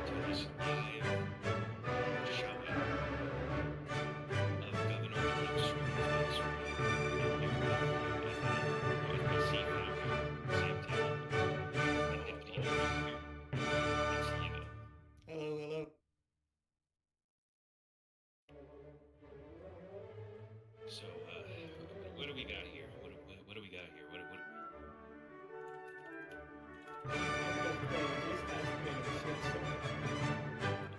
to this live showing of Governor Phillips Strickland's I'm here with OSBC founder Sam Taylor and Nifty Director Vince Ligo. Hello, hello. So, what do we got here? What do we got here?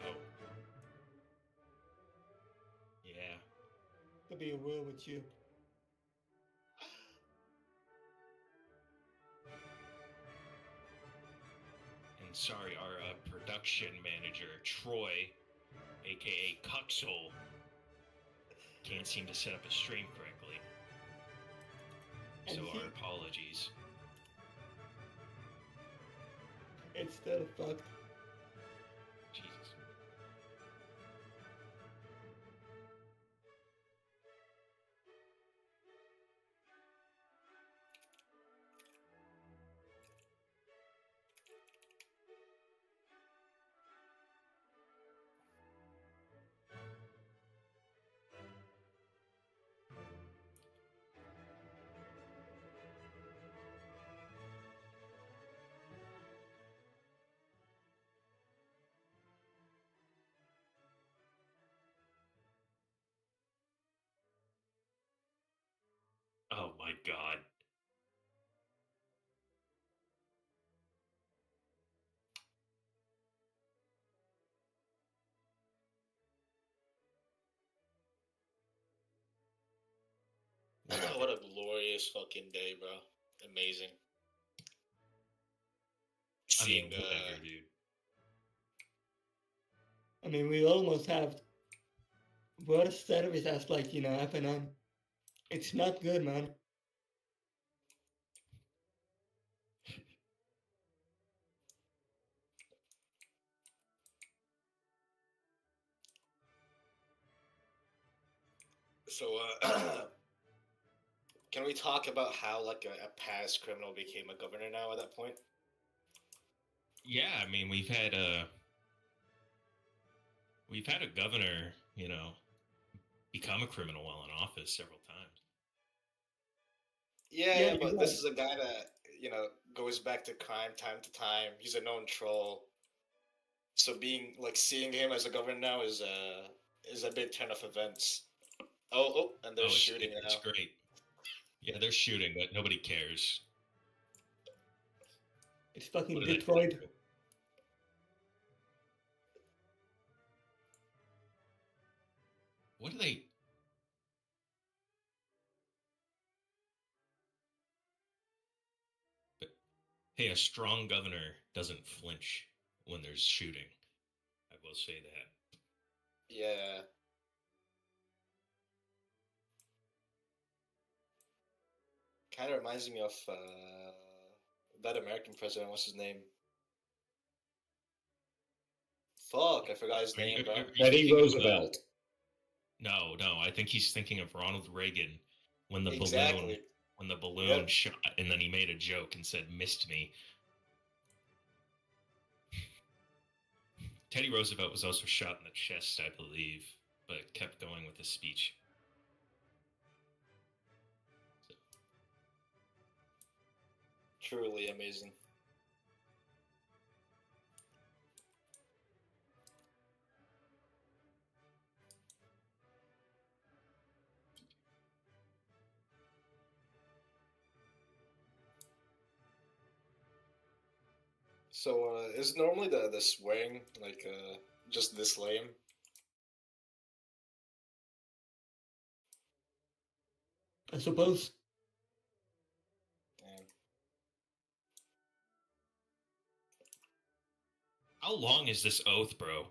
Oh, yeah. To be real with you. And sorry, our production manager, Troy, aka Cuxel, can't seem to set up a stream correctly. So our apologies. It's still fucked. Jesus. Oh my god. What a glorious fucking day, bro. Amazing. I mean, Seeing whatever, dude. I mean, we almost have worst service as like, FNM. It's not good, man. So, can we talk about how like a past criminal became a governor now at that point? Yeah, I mean we've had a governor, become a criminal while in office several times. Yeah, Yeah, yeah, you're but this right. is a guy that goes back to crime time to time. He's a known troll. So being like seeing him as a governor now is a big turn of events. Oh, and they're Oh, shooting it's now. great. Yeah, they're shooting, but nobody cares. It's fucking What are they? Detroit. What are they? But hey, a strong governor doesn't flinch when there's shooting. I will say that. Yeah. Kind of reminds me of that American president. What's his name? Fuck, I forgot his name, bro. Are you Teddy thinking of, Roosevelt. no, I think he's thinking of Ronald Reagan when the balloon Exactly. when the balloon Yep. shot, and then he made a joke and said "missed me." Teddy Roosevelt was also shot in the chest, I believe, but kept going with his speech. Truly amazing. So, is normally the swearing like just this lame? I suppose. Yeah. How long is this oath, bro?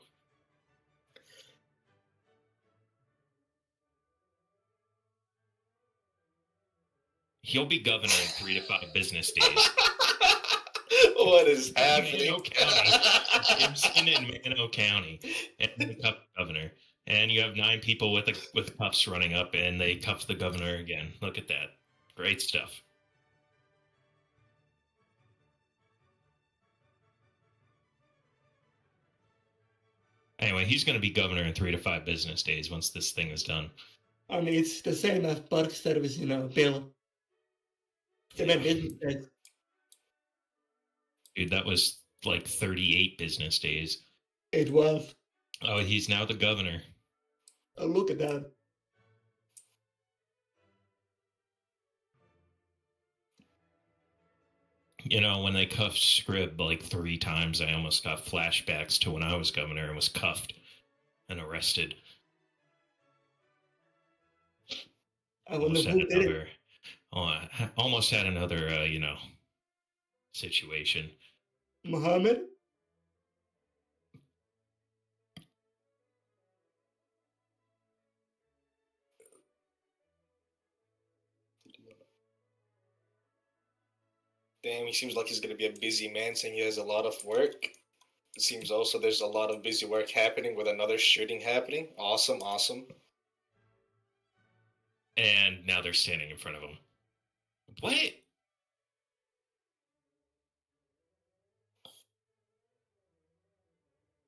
He'll be governor in 3 to 5 business days. What is happening? Mano County, Gibson and Mano County, and they cuffed the governor. And you have 9 people with cuffs running up, and they cuffed the governor again. Look at that, great stuff. Anyway, he's going to be governor in 3 to 5 business days once this thing is done. I mean, it's the same as Park Service, Bill. 7 business days. Dude, that was like 38 business days. It was. Oh, he's now the governor. Oh, look at that. When they cuffed Scribb like 3 times, I almost got flashbacks to when I was governor and was cuffed and arrested. I wonder who did it. Almost had another, situation. Muhammad? Damn, he seems like he's gonna be a busy man, saying he has a lot of work. It seems also there's a lot of busy work happening with another shooting happening. Awesome, awesome. And now they're standing in front of him. What?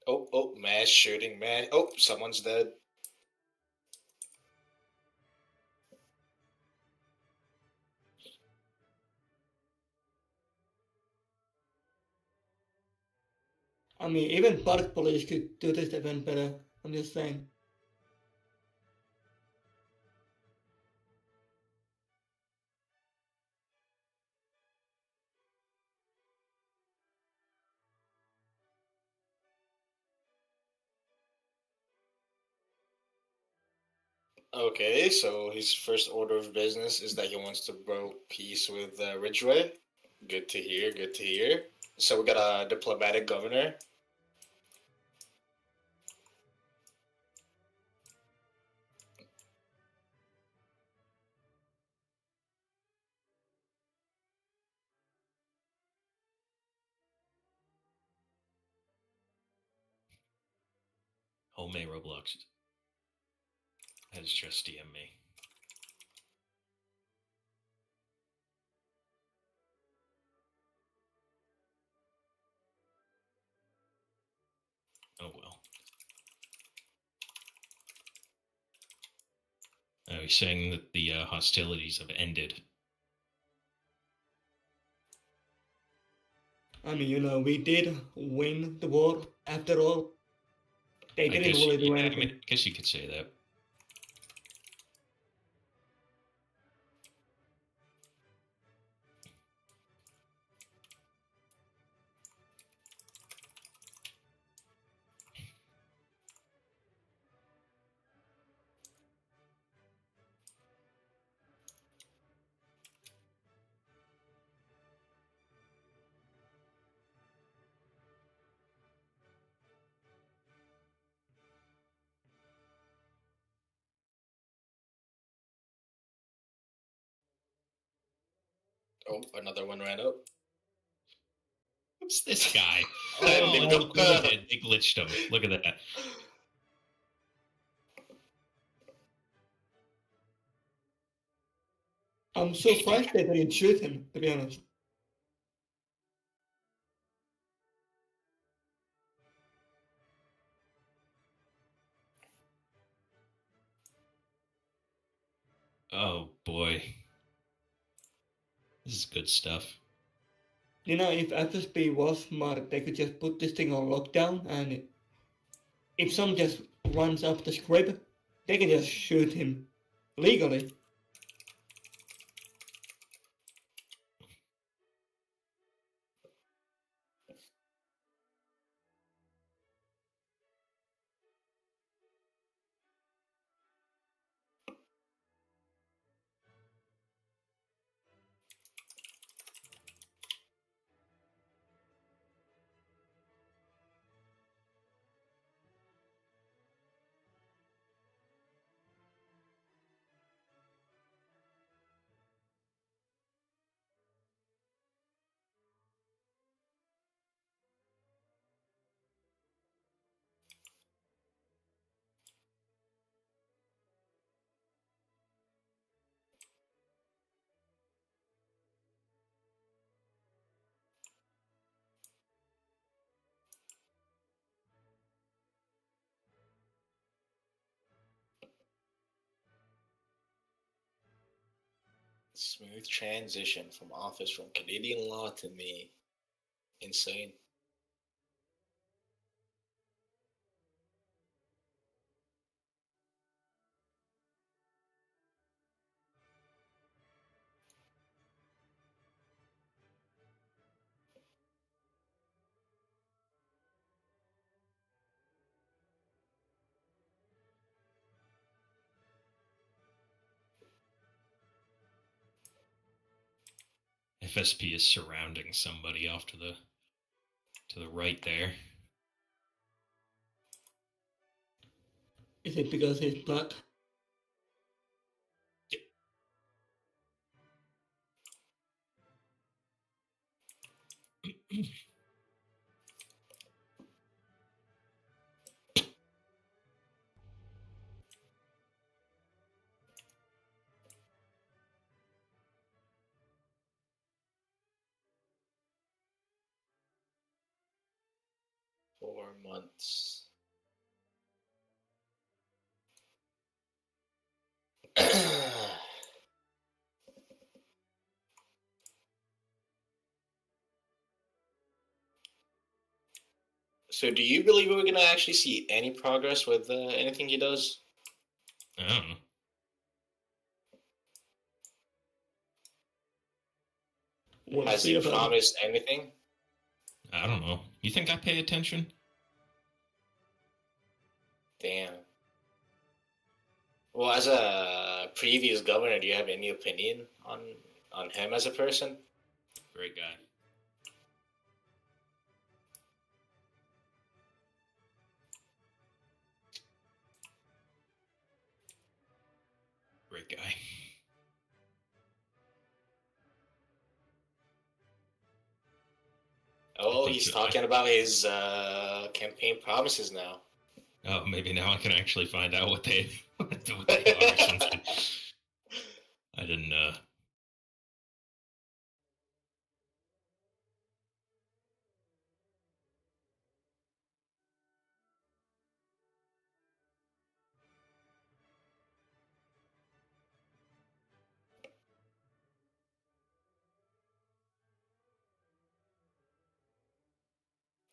Oh, mass shooting, man. Oh, someone's dead. I mean, even Park Police could do this event better. I'm just saying. Okay, so his first order of business is that he wants to broker peace with Ridgeway. Good to hear, good to hear. So we got a diplomatic governor. Homemade Roblox. has just DM'd me. Oh well. He's saying that the hostilities have ended. I mean, we did win the war after all. They didn't really do anything. I guess you could say that. Oh, another one ran up. What's this guy? Oh, They my God. they glitched him. Look at that. I'm so frustrated they didn't shoot him, to be honest. Oh boy. This is good stuff. If FSB was smart, they could just put this thing on lockdown, and if someone just runs up the script, they can just shoot him legally. Smooth transition from office from Canadian law to me. Insane. FSP is surrounding somebody off to the right there. Is it because he's black? Four months. So, do you believe we're gonna actually see any progress with anything he does? I don't know. We'll Has see he about it. promised anything? I don't know. You think I pay attention? Damn. Well, as a previous governor, do you have any opinion on him as a person? Great guy. Great guy. Oh, think he's so. talking about his campaign promises now. Oh, maybe now I can actually find out what they what they are since I didn't.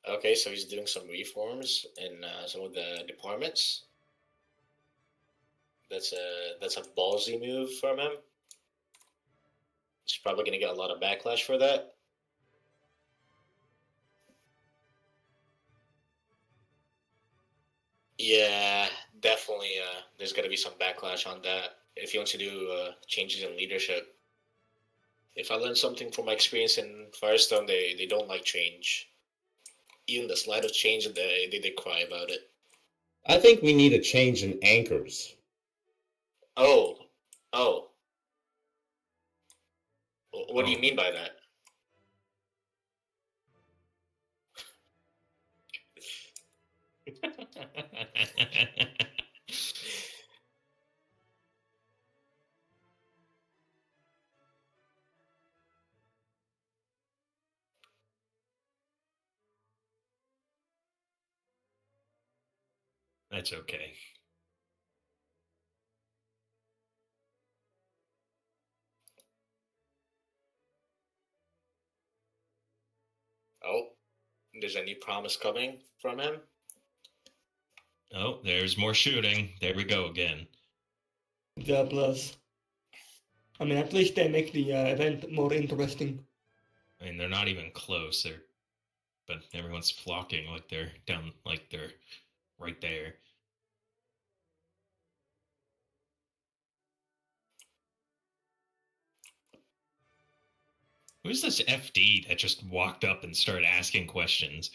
Okay, so he's doing some reforms in some of the departments. That's a ballsy move from him. He's probably gonna get a lot of backlash for that. Yeah, definitely. There's gonna be some backlash on that if he wants to do changes in leadership. If I learned something from my experience in Firestone, they don't like change. Even the slightest change, they cry about it. I think we need a change in anchors. Oh, oh. What do you Oh. mean by that? That's okay. Oh, there's a new promise coming from him. Oh, there's more shooting. There we go again. Jobless. I mean, at least they make the event more interesting. I mean, they're not even close. But everyone's flocking like they're down, like they're right there. Who's this FD that just walked up and started asking questions?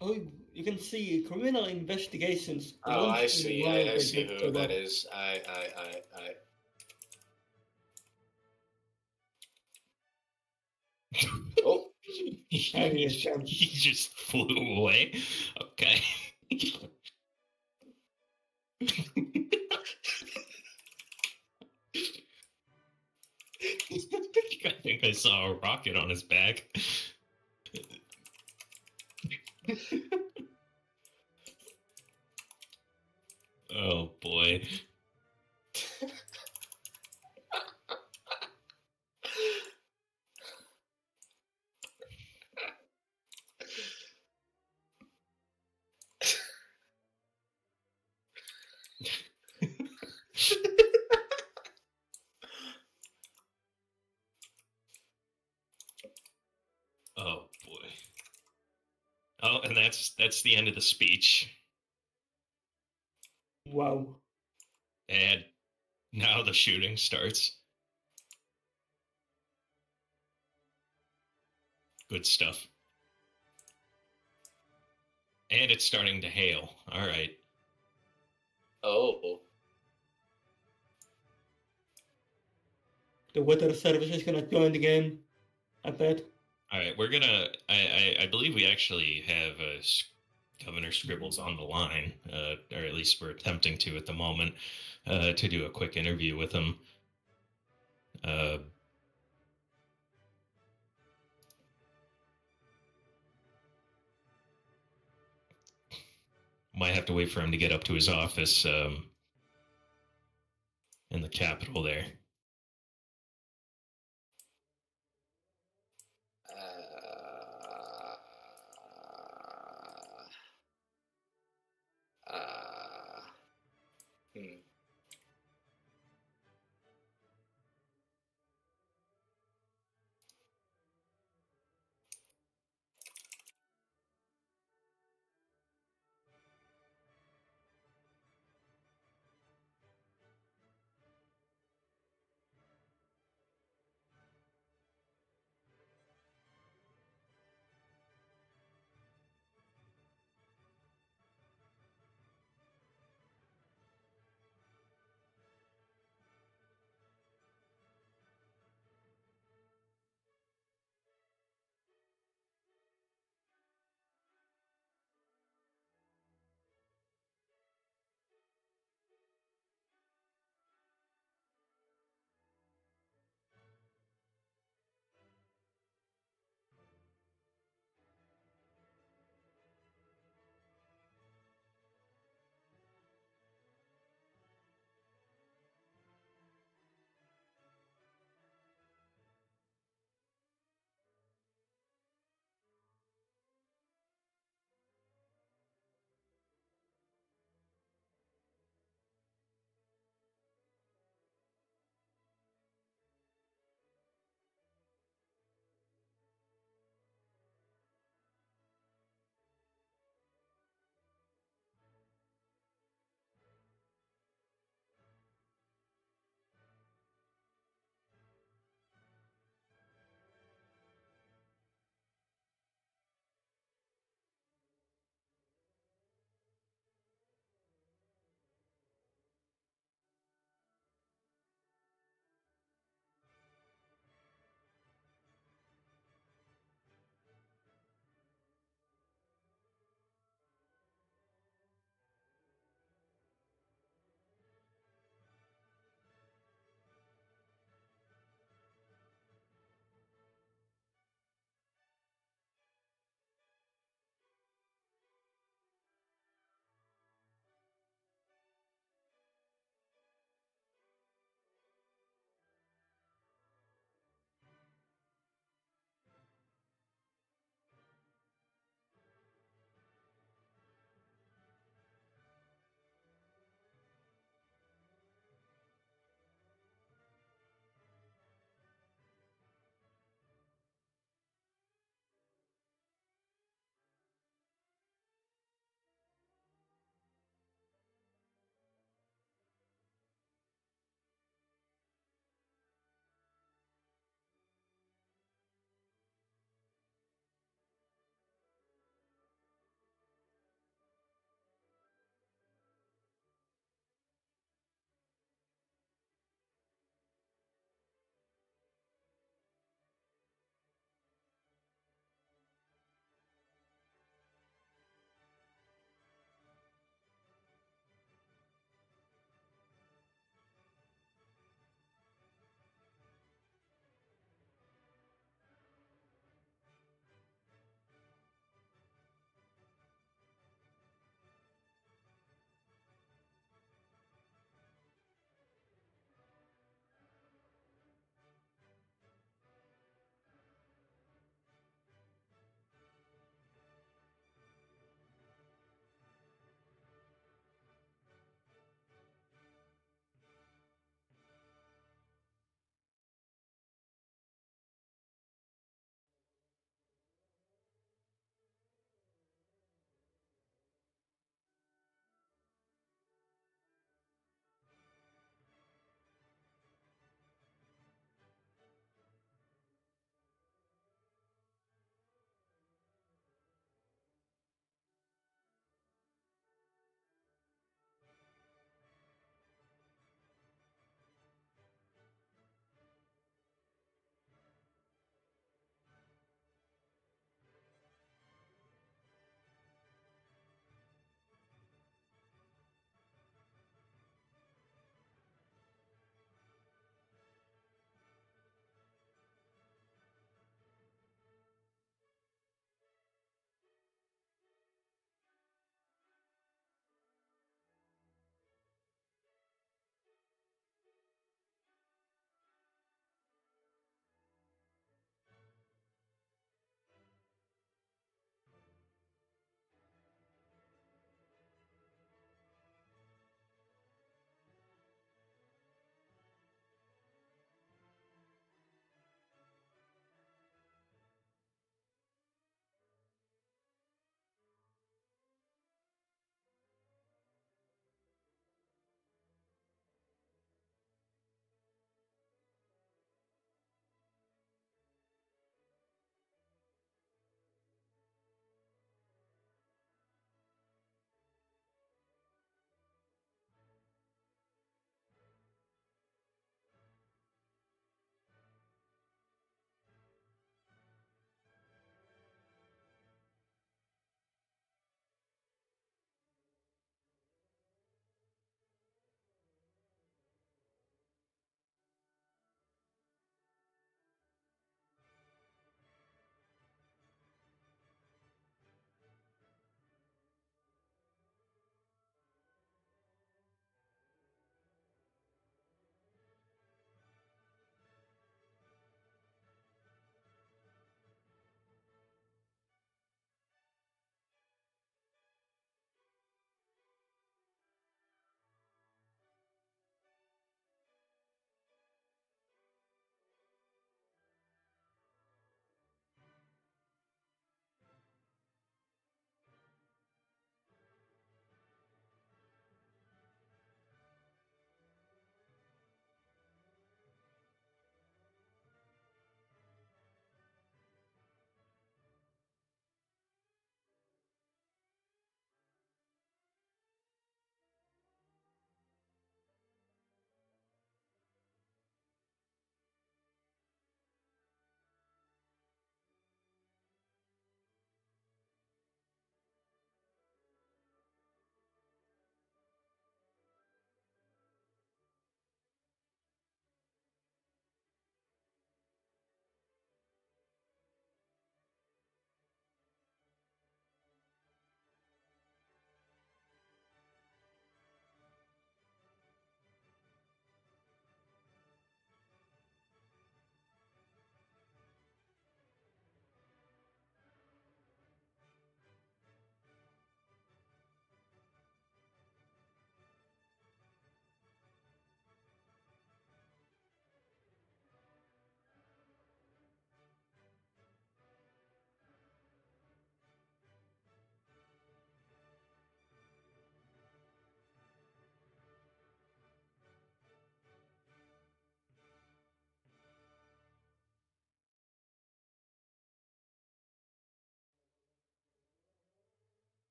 Oh, you can see criminal investigations. Oh, I Once in a see. while I they see get who to that that. is. I. Oh, And he is gone. He just flew away. Okay. I think I saw a rocket on his back. Oh boy. Oh boy. Oh, and that's the end of the speech. Wow. And now the shooting starts. Good stuff. And it's starting to hail. All right. oh. The weather service is gonna join the game. I bet. All right. We're gonna. I believe we actually have Governor Scribbles on the line, or at least we're attempting to at the moment, to do a quick interview with him. Might have to wait for him to get up to his office in the Capitol there. Hmm.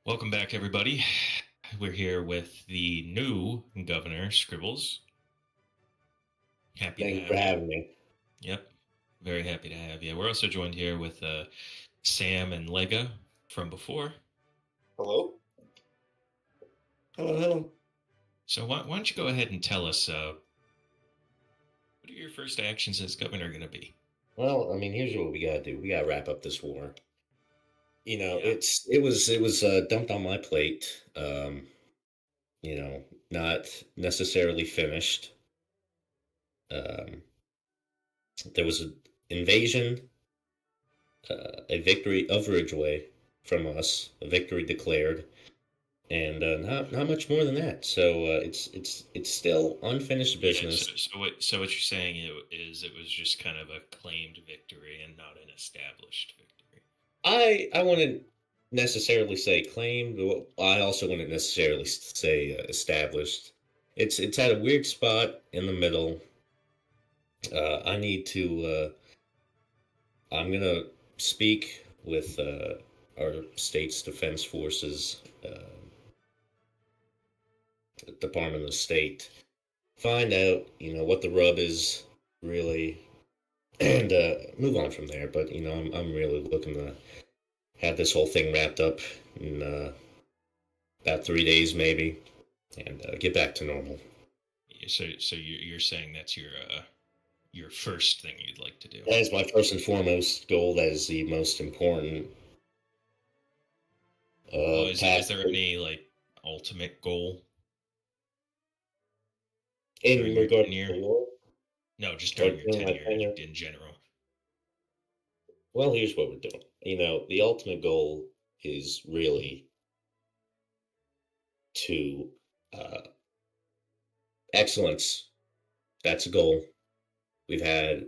Welcome back, everybody. We're here with the new governor, Scribbles. Happy Thank to you for have you. having me. Yep, very happy to have you. We're also joined here with Sam and Lega from before. Hello? Hello, hello. So why don't you go ahead and tell us what are your first actions as governor going to be? Well, I mean, here's what we gotta do. We gotta wrap up this war. Yeah. It was dumped on my plate. Not necessarily finished. Um, there was an invasion, a victory of Ridgeway from us, a victory declared, and not much more than that. So it's still unfinished business. Yeah, so what you're saying is it was just kind of a claimed victory and not an established victory. I wouldn't necessarily say claimed, but I also wouldn't necessarily say established. It's at a weird spot in the middle. I need to. I'm gonna speak with our state's defense forces, Department of State, find out what the rub is really, and move on from there. But I'm really looking to have this whole thing wrapped up in about 3 days maybe, and get back to normal. So you're saying that's your first thing you'd like to do? That is my first and foremost goal. That is the most important Is task there any like ultimate goal in during your regard to tenure? the war. No, just Or during your during my tenure tenure. in general. Well, here's what we're doing. The ultimate goal is really to excellence. That's a goal. We've had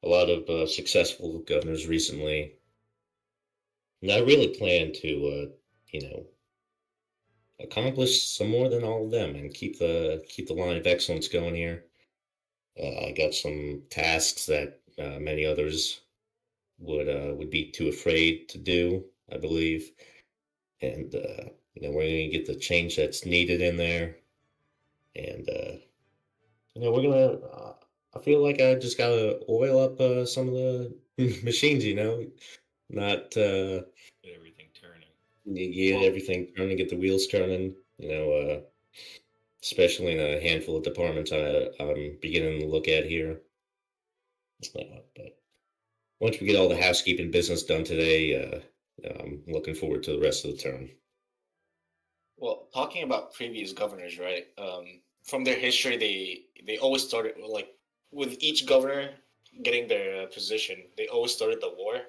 a lot of successful governors recently, and I really plan to, accomplish some more than all of them and keep the line of excellence going here. I got some tasks that many others would be too afraid to do, I believe, and we're going to get the change that's needed in there, and we're gonna. I feel like I just gotta oil up some of the machines, not Get everything turning. get Well, everything turning, get the wheels turning, especially in a handful of departments I'm beginning to look at here. But once we get all the housekeeping business done today, I'm looking forward to the rest of the term. well, talking about previous governors, right? From their history, they always started like with each governor getting their position. They always started the war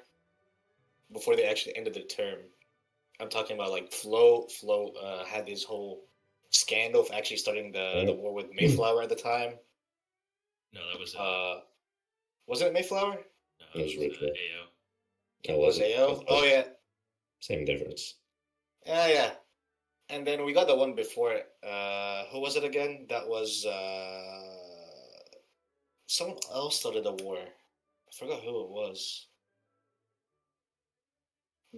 before they actually ended their term. I'm talking about like Flo. Flo had this whole scandal of actually starting the war with Mayflower at the time. No, that was Wasn't it Mayflower? no, It was Ridgeway. AO. That Was wasn't. AO? Oh yeah, Same difference. yeah. And then we got the one before it. Who was it again? That was someone else started the war. I forgot who it was.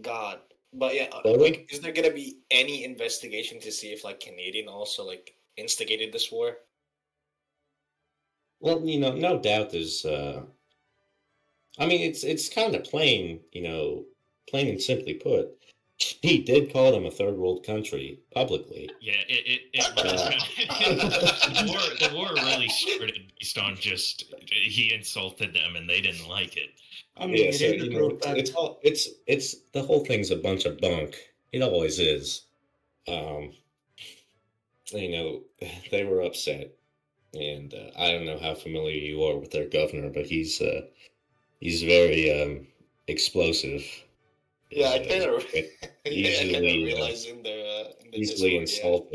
God. But yeah, like, is there gonna be any investigation to see if like Canadian also like instigated this war? Well, no doubt there's. I mean, it's kind of plain, plain and simply put. He did call them a third world country publicly. Yeah, the war really started based on just he insulted them and they didn't like it. I mean, Yeah, it so is a true fact. it's the whole thing's a bunch of bunk. It always is. Um, they were upset, and I don't know how familiar you are with their governor, but he's very explosive. Yeah, I Is, kind of, uh, yeah, I kind of easily realized in the easily Discord,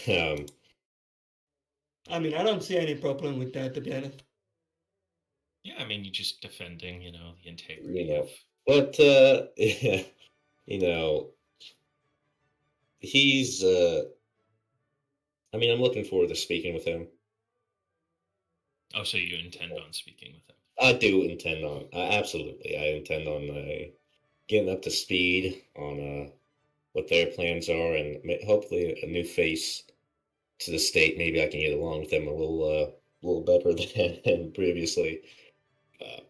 yeah. insulted. Um, I mean, I don't see any problem with that, to be honest. Yeah, I mean, you're just defending, the integrity you know, of. but you know, he's. I mean, I'm looking forward to speaking with him. Oh, so you intend on speaking with him? I do intend on, absolutely. I intend on getting up to speed on what their plans are, and hopefully a new face to the state. Maybe I can get along with them a little better than previously. Uh,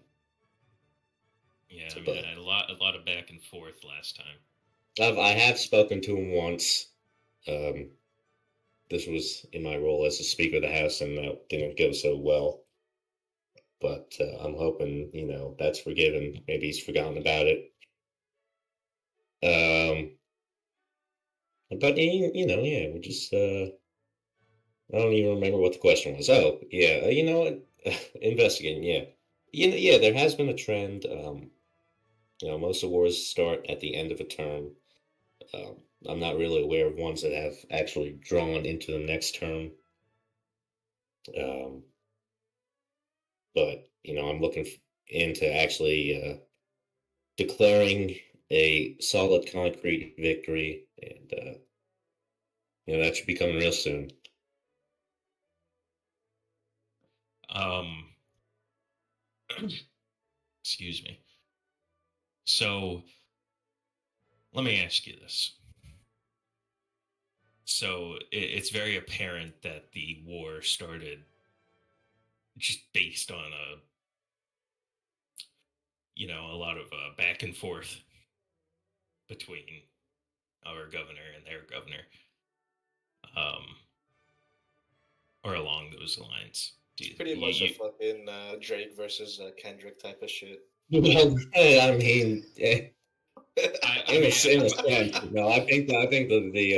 Yeah, I mean, but I had a lot of back and forth last time. I have spoken to him once. Um, this was in my role as the Speaker of the House, and that didn't go so well. But I'm hoping, that's forgiven. Maybe he's forgotten about it. But yeah, we just I don't even remember what the question was. Oh, yeah, you know what? Investigating, yeah. Yeah, there has been a trend. Most of the wars start at the end of a term. Um, I'm not really aware of ones that have actually drawn into the next term. Um, but I'm looking into actually declaring a solid concrete victory, and that should be coming real soon. Um, excuse me. So, let me ask you this. So, it's very apparent that the war started just based on a lot of back and forth between our governor and their governor, um, or along those lines. Pretty much a fucking Drake versus Kendrick type of shit. Well, I mean, in mean, a sense, no, I think the nitty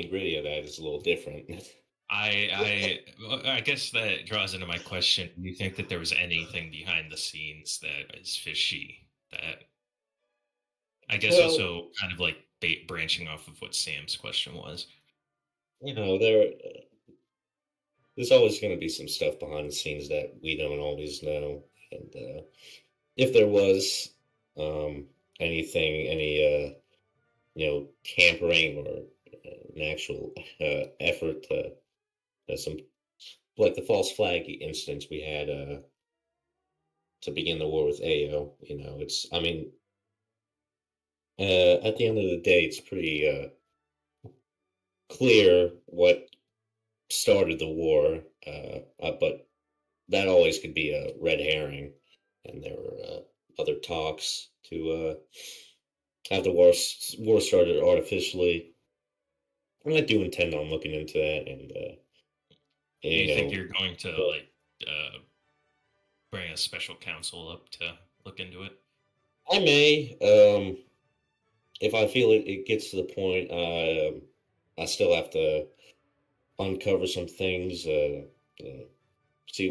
and gritty of that is a little different. I guess that draws into my question. Do you think that there was anything behind the scenes that is fishy? That I guess also kind of like branching off of what Sam's question was. There's always going to be some stuff behind the scenes that we don't always know, and if there was any tampering or an actual effort to some, like the false flag instance we had to begin the war with AO. I mean, at the end of the day, it's pretty clear what started the war, but that always could be a red herring, and there were other talks to have the war started artificially. And I do intend on looking into that, and do you think you're going to bring a special counsel up to look into it? I may, if I feel it gets to the point. I still have to uncover some things, see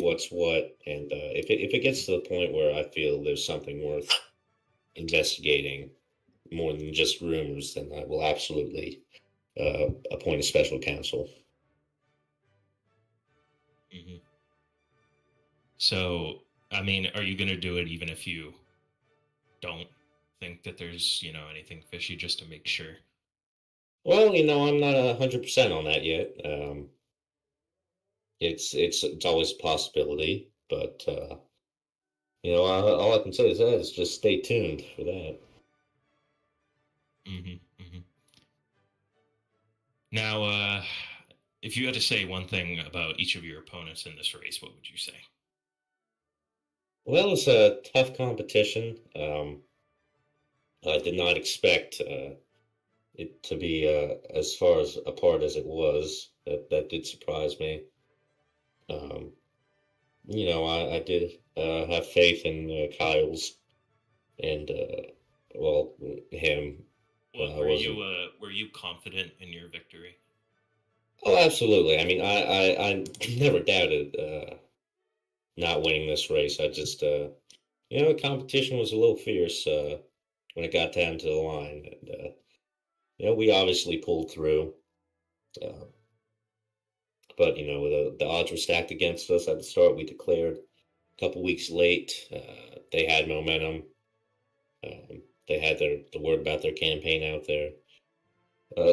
what's what, and if it gets to the point where I feel there's something worth investigating more than just rumors, then I will absolutely appoint a special counsel. Mm-hmm. So, I mean, are you going to do it even if you don't think that there's anything fishy, just to make sure? Well, I'm not 100% on that yet. It's always a possibility, but all I can say is just stay tuned for that. Mm-hmm, mm-hmm. Now, if you had to say one thing about each of your opponents in this race, what would you say? Well, it's a tough competition. I did not expect it to be as far as apart as it was. That did surprise me. I did have faith in Kyle's and him. Well, were you confident in your victory? Oh, absolutely. I mean, I never doubted not winning this race. I just the competition was a little fierce when it got down to the line, and we obviously pulled through. But the odds were stacked against us at the start. We declared a couple weeks late. They had momentum. They had the word about their campaign out there.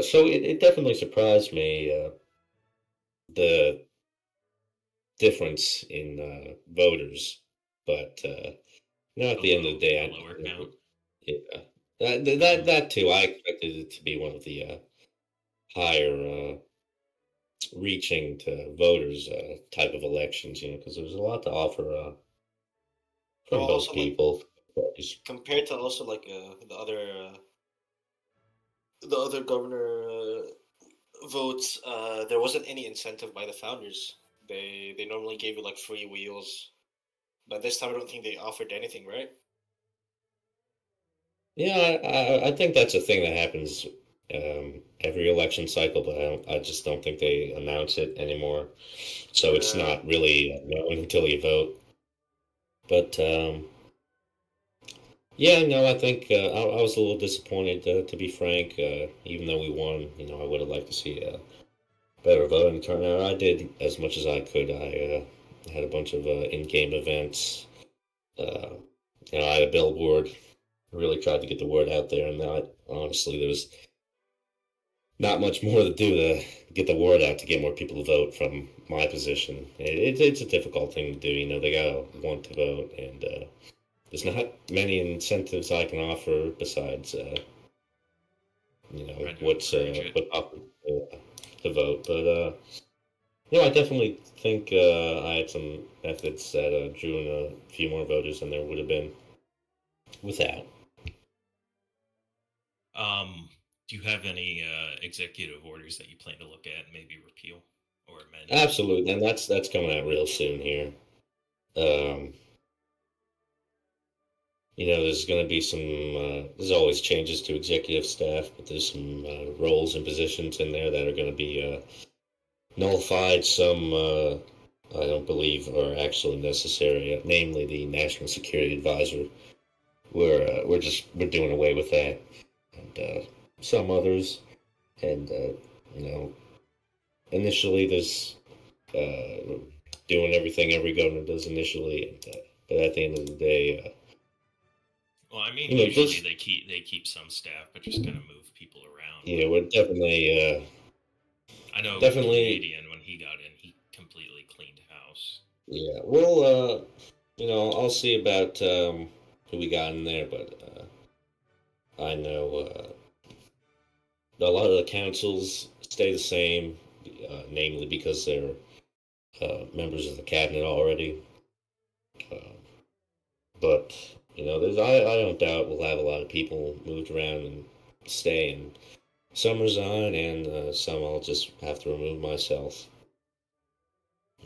So it definitely surprised me, the difference in voters. But at the end of the day, lower count. Yeah, that too. I expected it to be one of the higher reaching to voters type of elections, because there's a lot to offer Well, from both also like people. Parties. compared to also like the other governor votes, there wasn't any incentive by the founders. They normally gave you like free wheels, but this time I don't think they offered anything, right? Yeah, I think that's a thing that happens every election cycle, but I just don't think they announce it anymore. So it's Yeah. not really known until you vote. But yeah, no, I think I was a little disappointed, to be frank. Even though we won, I would have liked to see a better voting turnout. I did as much as I could. I had a bunch of in-game events. Uh, I had a billboard. Really tried to get the word out there, and that honestly, there was not much more to do to get the word out to get more people to vote from my position. It's a difficult thing to do. They gotta want to vote, and there's not many incentives I can offer besides, Trying to what's encourage it. what offer to vote. But I definitely think I had some methods that drew in a few more voters than there would have been without. Do you have any executive orders that you plan to look at and maybe repeal or amend? Absolutely, and that's coming out real soon here. Um, there's going to be some. There's always changes to executive staff, but there's some roles and positions in there that are going to be nullified. Some I don't believe are actually necessary. Namely, the National Security Advisor. We're doing away with that, and some others. And initially there's doing everything every governor does initially, and, but at the end of the day. Well, I mean, usually Just they keep some staff, but just kind of move people around. yeah, we're definitely I know definitely Canadian when he got in, he completely cleaned house. yeah. We'll I'll see about who we got in there, but I know a lot of the councils stay the same, namely because they're members of the cabinet already. Uh, but I don't doubt we'll have a lot of people moved around and stay, and some resign, and some I'll just have to remove myself.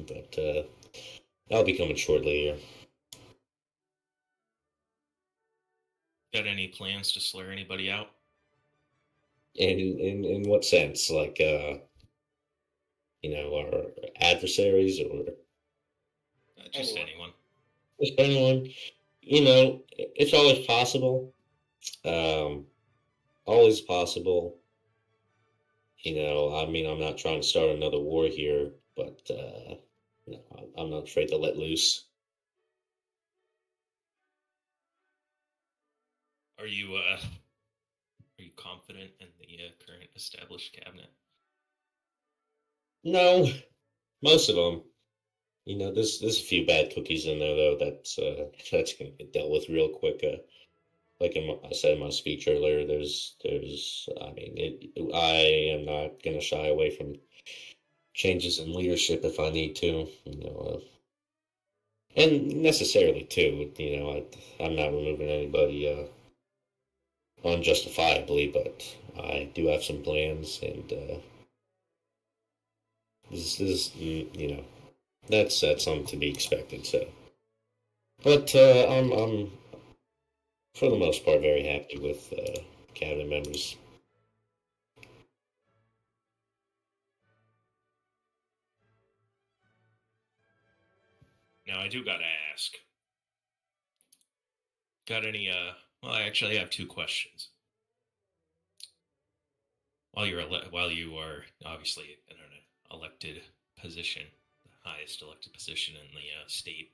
But that'll be coming shortly here. Got any plans to slur anybody out? In what sense? Like our adversaries, or Just Anyone. anyone. just anyone? It's always possible. Um, always possible. I mean, I'm not trying to start another war here, but I'm not afraid to let loose. Are you confident in the current established cabinet? No, most of them. There's a few bad cookies in there though. That's gonna get dealt with real quick. Like I said in my speech earlier, I mean, I am not gonna shy away from changes in leadership if I need to. And necessarily too. I'm not removing anybody unjustifiably, but I do have some plans, and that's something to be expected. So, but I'm for the most part very happy with cabinet members. Now I do gotta ask. Got any? Well, I actually have two questions. While you are obviously in an elected position, the highest elected position in the state,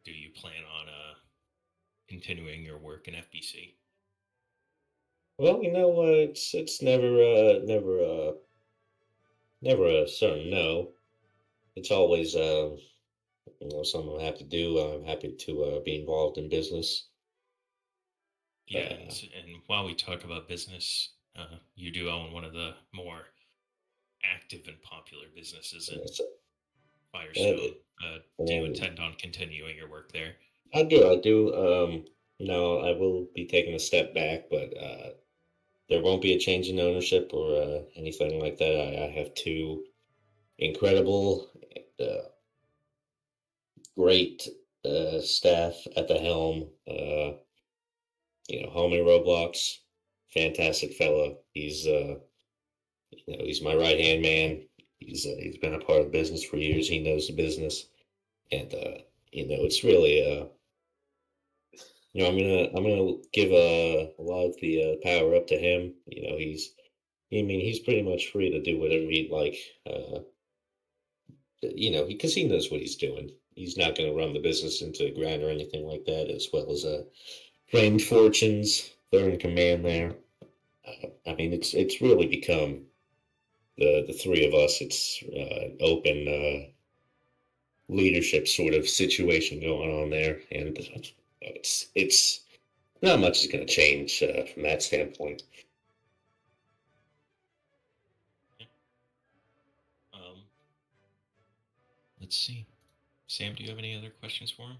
do you plan on continuing your work in FBC? Well, it's never a certain no. It's always something I have to do. I'm happy to be involved in business. Yeah, and while we talk about business, you do own one of the more active and popular businesses in So, Firestone. Do you um, intend on continuing your work there? I do. I do. I will be taking a step back, but there won't be a change in ownership or anything like that. I have two incredible, uh, great staff at the helm. Homie Roblox, fantastic fellow. He's my right hand man. He's been a part of the business for years. He knows the business, and it's really I'm gonna give a lot of the power up to him. He's pretty much free to do whatever he'd like. Because he knows what he's doing. He's not going to run the business into the ground or anything like that. As well as Framed Fortunes, they're in command there. It's really become the three of us. It's an open leadership sort of situation going on there, and it's not much is going to change from that standpoint. Let's see. Sam, do you have any other questions for him?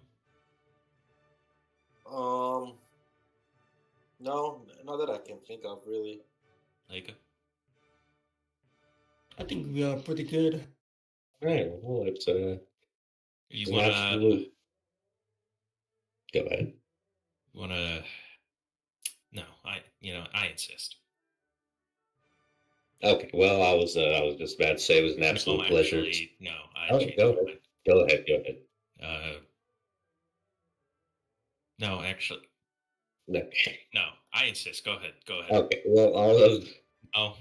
No, not that I can think of really. Leica? I think we are pretty good. All right. Well, it's You an wanna absolute. Go ahead. wanna? No, I insist. Okay. Well, I was just about to say it was an absolute No, pleasure. actually, no. I Oh, changed go my ahead. mind. Go ahead. Go ahead. No, actually, No. no. I insist. Go ahead. Go ahead. Okay. Well, all those. Oh,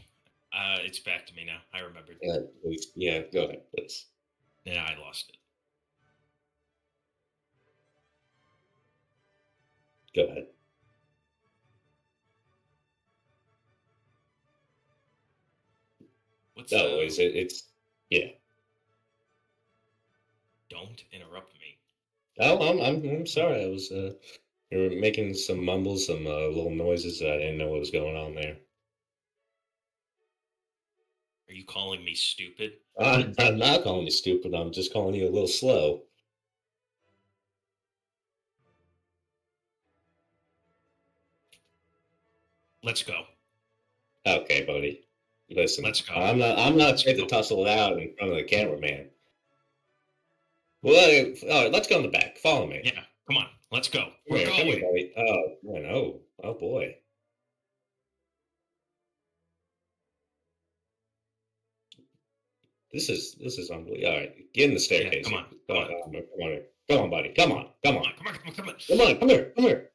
it's back to me now. I remembered. Yeah. Go ahead, please. Yeah, I lost it. Go ahead. What's No, it's yeah. Don't interrupt me. Oh, I'm sorry. I was you were making some mumbles, some little noises. I didn't know what was going on there. Are you calling me stupid? I'm not calling you stupid. I'm just calling you a little slow. Let's go. Okay, buddy. Listen, Let's go. I'm not afraid to tussle it out in front of the cameraman. Well, all right, let's go in the back. Follow me. Yeah, come on. Let's go. Come We're here, going. buddy. Oh, no. Oh boy. This is unbelievable. All right, get in the staircase. come on, Come come on, on. come on, buddy. Come on. Come on. Come on. Come on, come here.